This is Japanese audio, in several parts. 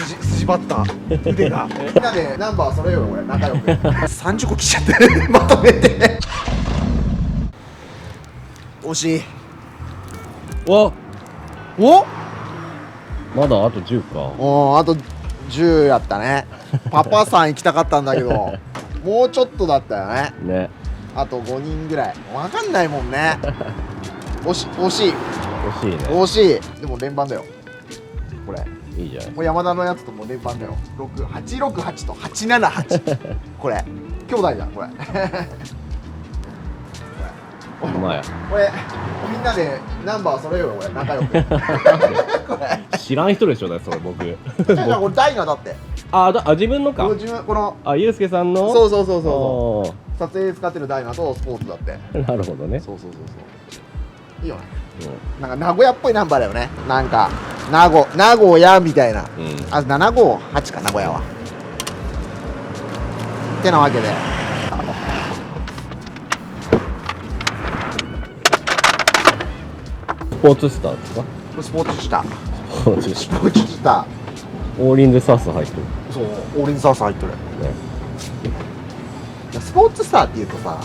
筋張った腕がみんなでナンバー揃えようよ、俺仲良く30個来ちゃってまとめて惜しい。おおまだあと10か。あと10やったね。パパさん行きたかったんだけどもうちょっとだったよね。ね。あと5人ぐらいわかんないもんね惜しい惜しいね。惜しい。でも連番だよこれ。いいじゃない。もう山田のやつとも連番だよ。868と878これ兄弟じゃんこれほんまや。これみんなでナンバー揃えようよ、俺仲良くこれ知らん人でしょ、だそれ僕。じゃあこれダイナだって。自分のか。このゆうすけさんの。そう撮影で使ってるダイナとスポーツだって。なるほどね。そういいよね。なんか名古屋っぽいナンバーだよね。なんか名古屋みたいな。758か名古屋は。ってなわけで。スポーツスターですか。スポーツスター。スポーツスター。スポーツスター。オーリンズサース入ってる。そう、オーレンジサース入ってる。ね。スポーツスターっていうとさ、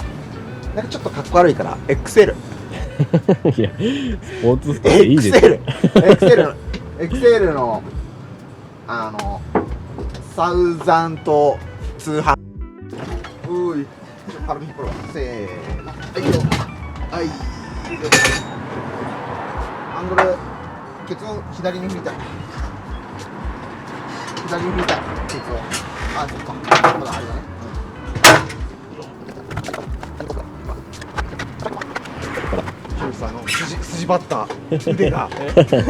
なんかちょっとかっこ悪いから XL。いや、スポーツスターでいいですよ。XL のサウザンと通販。うい、軽く引っ張ろう。せーの。はいよ。はい。アングル、ケツを左に振りたい。左に振りたい。ケツを。そっか。まだあれだね。筋張った腕が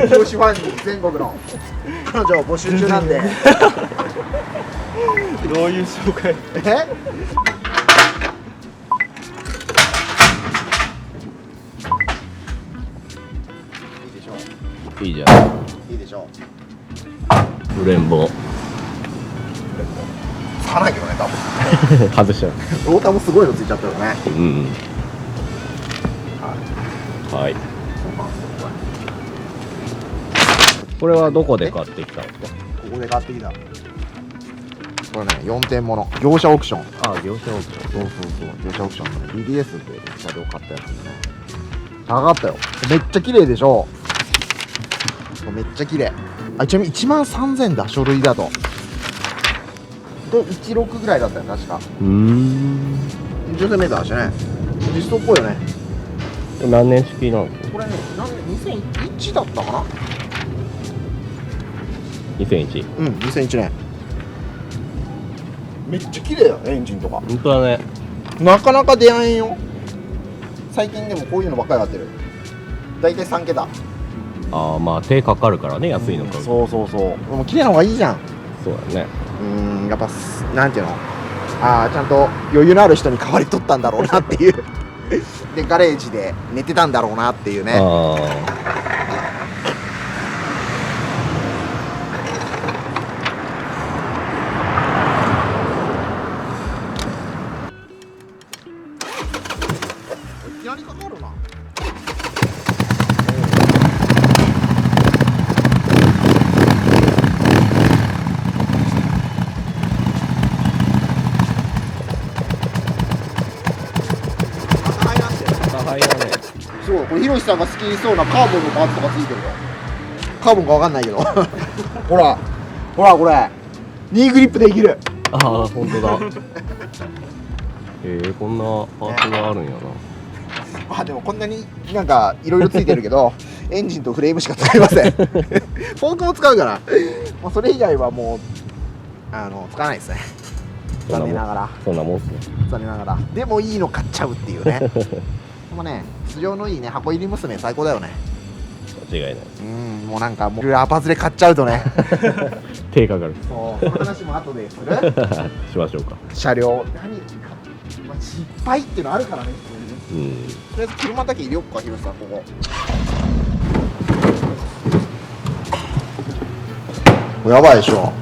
広島ファンに全国の彼女を募集中なんでどういう紹介。いいでしょう。いいじゃん。いいでしょう。ブレンボ。つかないけどね、多分外しちゃう。ローターもすごいのついちゃったよね。はい。これはどこで買ってきたんですか。ここで買ってきた。これね、4点もの業者オークション。業者オークション。そう業者オークションのね BDS で車両買ったやつでね、高かったよ。めっちゃ綺麗でしょ。めっちゃ綺麗。ちなみに1万3000だ、書類だと。で16ぐらいだったよ確か。女性メーターだしね、実装っぽいよね。何年式なの。これね、2001だったかな。2001。2001年。めっちゃ綺麗だよね、エンジンとか。本当だね。なかなか出会えんよ最近。でもこういうのばっかりやってる。大体3桁。まあ手かかるからね、安いのか。そうでも綺麗な方がいいじゃん。そうだね。やっぱなんていうの、ちゃんと余裕のある人に代わり取ったんだろうなっていうでガレージで寝てたんだろうなっていうね。いきなりかかるな。そう、これひろしさんが好きそうなカーボンのパーツとかついてるよ。カーボンかわかんないけどほらこれニーグリップできる。本当だこんなパーツがあるんやな。でもこんなになんかいろいろついてるけどエンジンとフレームしか使いませんフォークも使うから、それ以外はもう使わないですね。残念ながら。そんなもんっすね。残念ながら。でもいいの買っちゃうっていうねでもね、素性のいいね、箱入り娘最高だよね。間違いない。もうなんかもうアパズレ買っちゃうとね手かかる。その話も後でするしましょうか。車両失敗っていうのあるからね、普通に。とりあえず車だけ入れよっか、広瀬さん、ここやばいでしょ。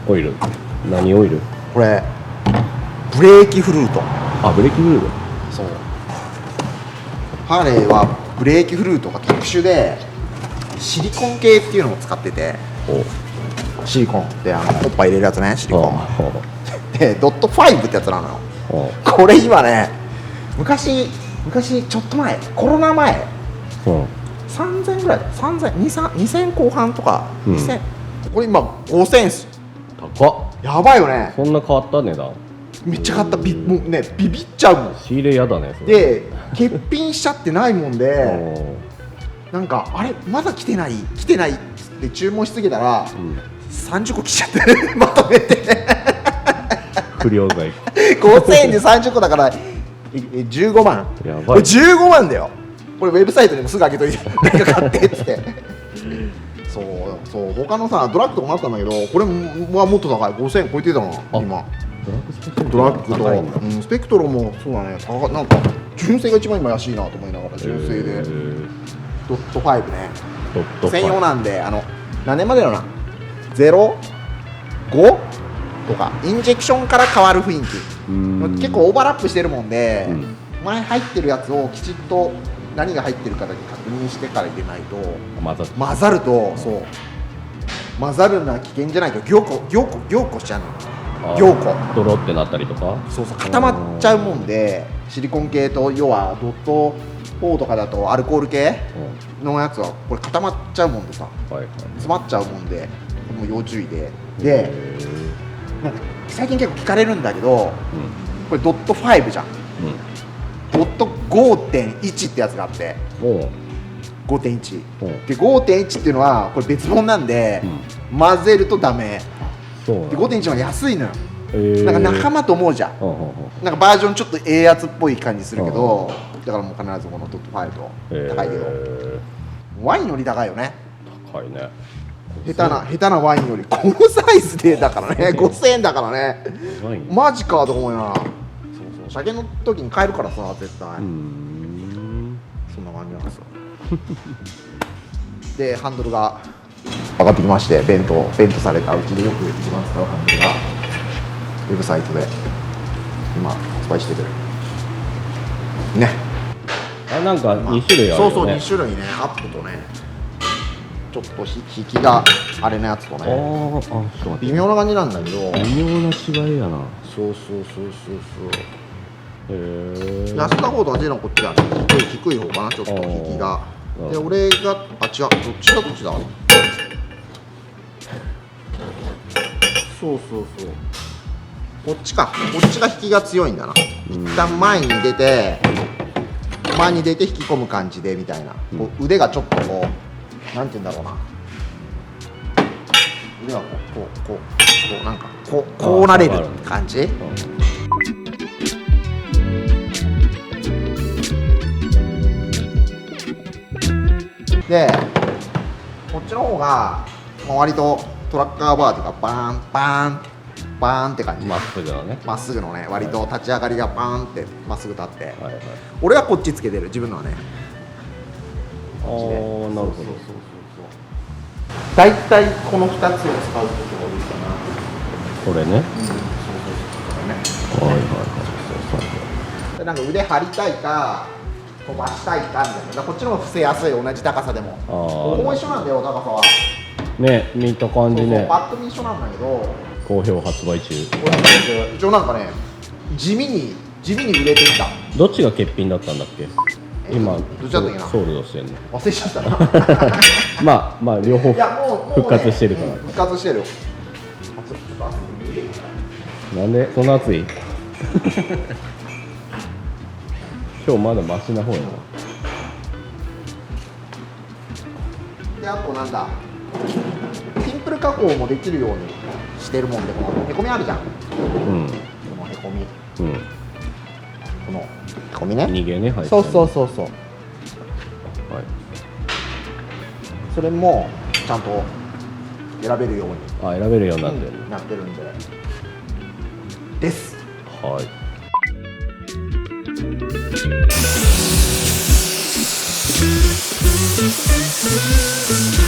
オイル。何オイル。これブレーキフルート。ブレーキフルート。そう、ハーレーはブレーキフルートが特殊でシリコン系っていうのを使ってて、シリコンっておっぱい入れるやつね、シリコンあでドット5ってやつなのよ。あこれ今ね、昔ちょっと前、コロナ前3000ぐらい、2000後半とか、うん2000、これ今5000っす。高っ。やばいよね。そんな変わった値段。めっちゃ買った。もうね、ビビっちゃうもん。仕入れやだねそれ。で欠品しちゃってないもんで、なんかあれまだ来てないって注文しすぎたら、30個来ちゃってまとめて不良在5000円で30個だから15万。やばいこれ15万だよ。これウェブサイトにもすぐ開けといてなんか買ってっつってそう他のさドラッグとかもあったんだけど、これはもっと高い。5000円超えてたな今。ドラッグ高いんだ。と、スペクトロもそうだね、なんか純正が一番今安いなと思いながら、純正でドット5ね、ドット専用なんで、何年までだろうな、05とかインジェクションから変わる雰囲気、結構オーバーラップしてるもんで、前入ってるやつをきちっと何が入ってるかだけ確認してから入れないと、混ざると、そう混ざるのは危険じゃないと凝固しちゃうの。凝固ドロってなったりとか、そう固まっちゃうもんで、シリコン系と要はドット4とかだとアルコール系のやつはこれ固まっちゃうもんでさ、詰まっちゃうもんで、もう要注意で、なんか最近結構聞かれるんだけど、これドット5じゃん、ドット 5.1 ってやつがあって、5.1 で 5.1 っていうのはこれ別物なんで、混ぜるとダメで、5.1 は安いのよ。なんか仲間と思うじゃん、なんかバージョンちょっとええやつっぽい感じするけど、だからもう必ずこのドット5と高いけど、ワインより高いよね。高いね。下手なワインよりこのサイズでだからね、5000円だからね、マジかと思うよな。そう酒の時に買えるからさ、絶対そんな感じなんですよでハンドルが上がってきまして、ベントされた、うちでよく一番使うハンドルがウェブサイトで今発売してくるね。なんか2種類あるよね。そう2種類ね、アップとね、ちょっと引きがあれのやつとね、微妙な感じなんだけど、微妙な違いやな。そう安田方と同じのこっちはね、低い方かな、ちょっと引きが。で俺が違う、どっちだそうこっちが引きが強いんだな。一旦前に出て引き込む感じでみたいな、こう腕がちょっとこうなんて言うんだろうな、腕がこうなんかこうなれる感じ。でこっちの方が割とトラッカーバーというかバーンって感じ、まっすぐのね、まっすぐのね、割と立ち上がりがバーンってまっすぐ立って、俺はこっちつけてる、自分のはね。なるほど。大体この2つを使う時が多いかな。これね。でなんか腕張りたいか飛ばしたいかみたいな、こっちの方が伏せやすい、同じ高さでも。ここも一緒なんだよ、高さはね、見た感じね。パッと見一緒なんだけど、好評発売中。一応なんかね、地味に売れてきた。どっちが欠品だったんだっけ？今どっちだったっけな、ソールドしてんの。忘れちゃったなまあ両方いやもう復活してるから。復活してるよ。なんでそんな暑い？今日まだマシな方やな。であとなんだ、ピンプル加工もできるようにしてるもんで、このへこみあるじゃん、このへこみ、このへこみね、逃げね、入ってそう、はい、それもちゃんと選べるように選べるようになってる、なってるんでです。はい。Thank you.